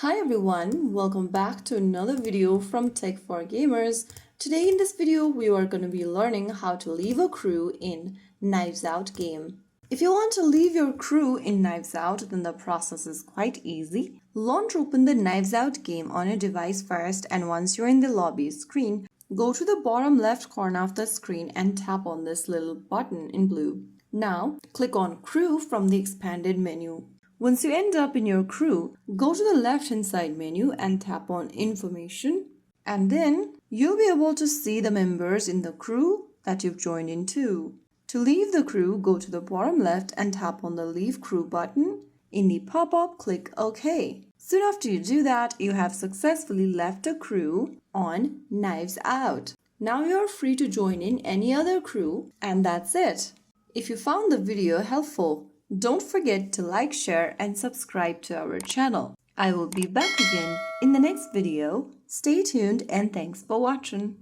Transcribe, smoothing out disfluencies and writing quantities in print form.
Hi everyone, welcome back to another video from Tech for Gamers. Today in this video we are going to be learning how to leave a crew in Knives Out game. If you want to leave your crew in Knives Out, then the process is quite easy. Launch open the Knives Out game on your device first, and once you're in the lobby screen, go to the bottom left corner of the screen and tap on this little button in blue. Now click on Crew from the expanded menu. Once you end up in your crew, go to the left hand side menu and tap on Information, and then you'll be able to see the members in the crew that you've joined into. To leave the crew, go to the bottom left and tap on the Leave Crew button. In the pop-up, click OK. Soon after you do that, you have successfully left a crew on Knives Out. Now you're free to join in any other crew, and that's it. If you found the video helpful, don't forget to like, share, and subscribe to our channel. I will be back again in the next video. Stay tuned and thanks for watching.